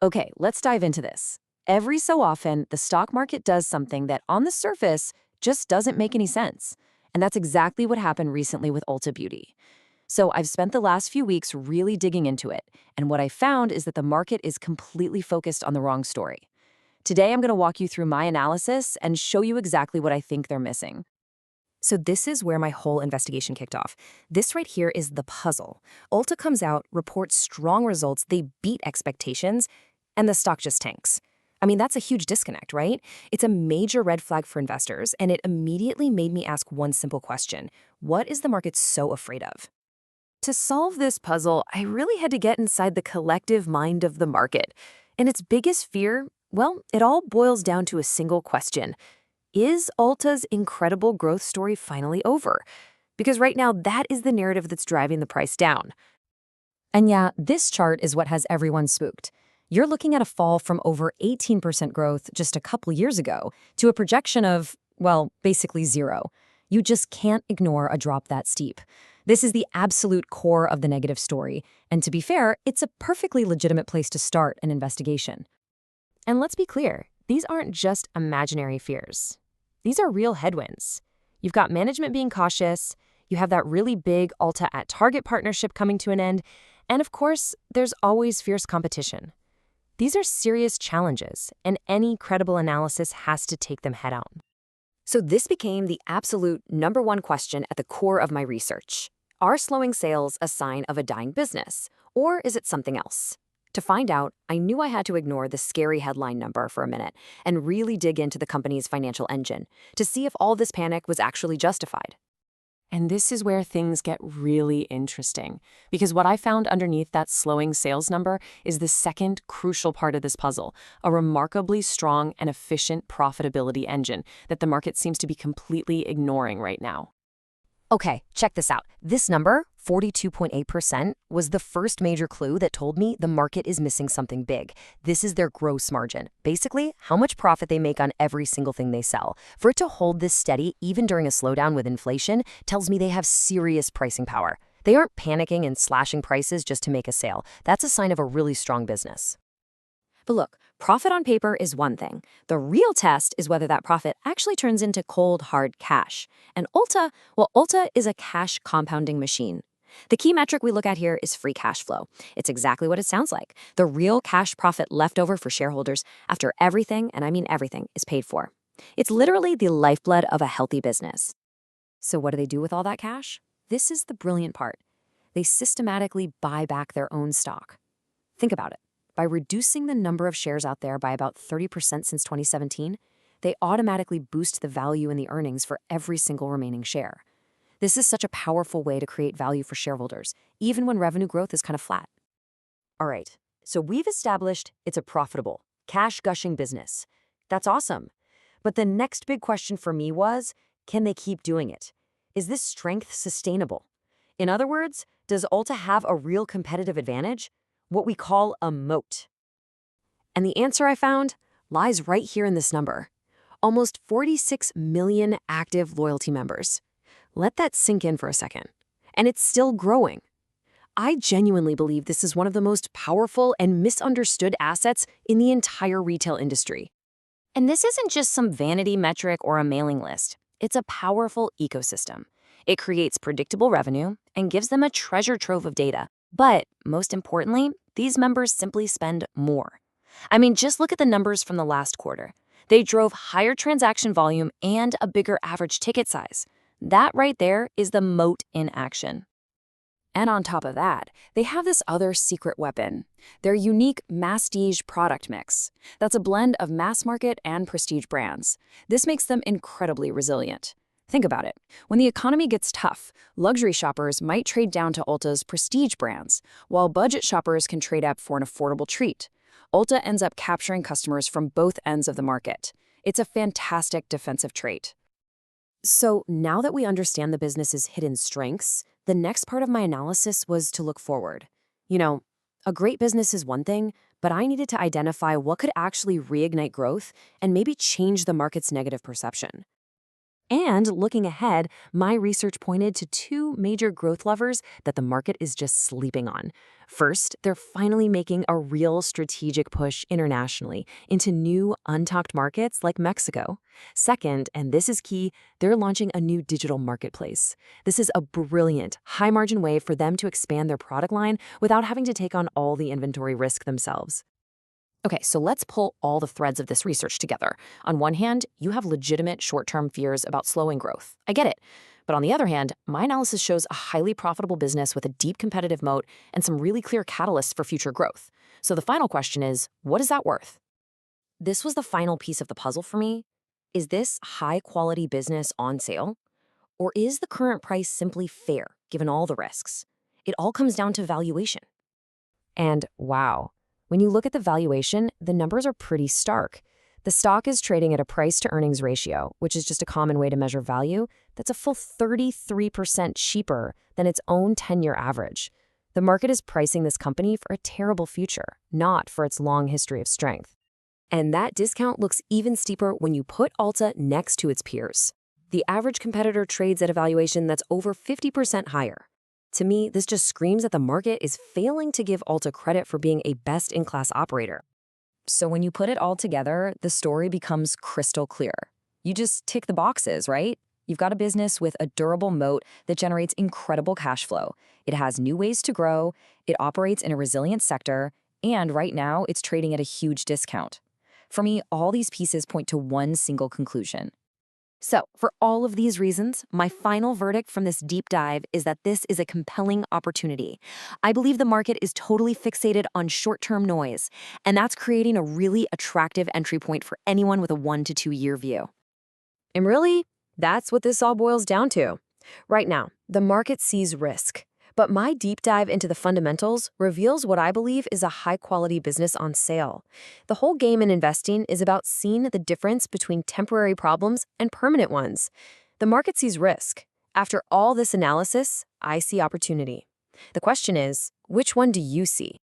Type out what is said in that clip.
Okay, let's dive into this. Every so often, the stock market does something that on the surface just doesn't make any sense. And that's exactly what happened recently with Ulta Beauty. So I've spent the last few weeks really digging into it, and what I found is that the market is completely focused on the wrong story. Today, I'm going to walk you through my analysis and show you exactly what I think they're missing. So this is where my whole investigation kicked off. This right here is the puzzle. Ulta comes out, reports strong results, they beat expectations, and the stock just tanks. I mean, that's a huge disconnect, right? It's a major red flag for investors, and it immediately made me ask one simple question. What is the market so afraid of? To solve this puzzle, I really had to get inside the collective mind of the market. And its biggest fear, well, it all boils down to a single question. Is Ulta's incredible growth story finally over? Because right now, that is the narrative that's driving the price down. And yeah, this chart is what has everyone spooked. You're looking at a fall from over 18% growth just a couple years ago to a projection of, well, basically zero. You just can't ignore a drop that steep. This is the absolute core of the negative story, and to be fair, it's a perfectly legitimate place to start an investigation. And let's be clear, these aren't just imaginary fears. These are real headwinds. You've got management being cautious, you have that really big Ulta at Target partnership coming to an end, and of course, there's always fierce competition. These are serious challenges, and any credible analysis has to take them head on. So this became the absolute number one question at the core of my research. Are slowing sales a sign of a dying business, or is it something else? To find out, I knew I had to ignore the scary headline number for a minute and really dig into the company's financial engine to see if all this panic was actually justified. And this is where things get really interesting, because what I found underneath that slowing sales number is the second crucial part of this puzzle, a remarkably strong and efficient profitability engine that the market seems to be completely ignoring right now. Okay, check this out. This number, 42.8%, was the first major clue that told me the market is missing something big. This is their gross margin. Basically, how much profit they make on every single thing they sell. For it to hold this steady, even during a slowdown with inflation, tells me they have serious pricing power. They aren't panicking and slashing prices just to make a sale. That's a sign of a really strong business. But look, profit on paper is one thing. The real test is whether that profit actually turns into cold, hard cash. And Ulta, well, Ulta is a cash compounding machine. The key metric we look at here is free cash flow. It's exactly what it sounds like. The real cash profit left over for shareholders after everything, and I mean everything, is paid for. It's literally the lifeblood of a healthy business. So what do they do with all that cash? This is the brilliant part. They systematically buy back their own stock. Think about it. By reducing the number of shares out there by about 30% since 2017, they automatically boost the value in the earnings for every single remaining share. This is such a powerful way to create value for shareholders, even when revenue growth is kind of flat. All right, so we've established it's a profitable, cash-gushing business. That's awesome. But the next big question for me was, can they keep doing it? Is this strength sustainable? In other words, does Ulta have a real competitive advantage? What we call a moat. And the answer I found lies right here in this number. Almost 46 million active loyalty members. Let that sink in for a second. And it's still growing. I genuinely believe this is one of the most powerful and misunderstood assets in the entire retail industry. And this isn't just some vanity metric or a mailing list. It's a powerful ecosystem. It creates predictable revenue and gives them a treasure trove of data. But most importantly, these members simply spend more. I mean, just look at the numbers from the last quarter. They drove higher transaction volume and a bigger average ticket size. That right there is the moat in action. And on top of that, they have this other secret weapon, their unique masstige product mix. That's a blend of mass market and prestige brands. This makes them incredibly resilient. Think about it. When the economy gets tough, luxury shoppers might trade down to Ulta's prestige brands, while budget shoppers can trade up for an affordable treat. Ulta ends up capturing customers from both ends of the market. It's a fantastic defensive trait. So now that we understand the business's hidden strengths, the next part of my analysis was to look forward. You know, a great business is one thing, but I needed to identify what could actually reignite growth and maybe change the market's negative perception. And looking ahead, my research pointed to two major growth levers that the market is just sleeping on. First, they're finally making a real strategic push internationally into new, untapped markets like Mexico. Second, and this is key, they're launching a new digital marketplace. This is a brilliant, high margin way for them to expand their product line without having to take on all the inventory risk themselves. Okay, so let's pull all the threads of this research together. On one hand, you have legitimate short-term fears about slowing growth. I get it. But on the other hand, my analysis shows a highly profitable business with a deep competitive moat and some really clear catalysts for future growth. So the final question is, what is that worth? This was the final piece of the puzzle for me. Is this high-quality business on sale? Or is the current price simply fair, given all the risks? It all comes down to valuation. And wow, when you look at the valuation, the numbers are pretty stark. The stock is trading at a price-to-earnings ratio, which is just a common way to measure value, that's a full 33% cheaper than its own 10-year average. The market is pricing this company for a terrible future, not for its long history of strength. And that discount looks even steeper when you put Ulta next to its peers. The average competitor trades at a valuation that's over 50% higher. To me, this just screams that the market is failing to give Ulta credit for being a best-in-class operator. So when you put it all together, the story becomes crystal clear. You just tick the boxes, right? You've got a business with a durable moat that generates incredible cash flow. It has new ways to grow, it operates in a resilient sector, and right now it's trading at a huge discount. For me, all these pieces point to one single conclusion. So, for all of these reasons, my final verdict from this deep dive is that this is a compelling opportunity. I believe the market is totally fixated on short-term noise, and that's creating a really attractive entry point for anyone with a 1 to 2 year view. And really, that's what this all boils down to. Right now, the market sees risk, but my deep dive into the fundamentals reveals what I believe is a high-quality business on sale. The whole game in investing is about seeing the difference between temporary problems and permanent ones. The market sees risk. After all this analysis, I see opportunity. The question is, which one do you see?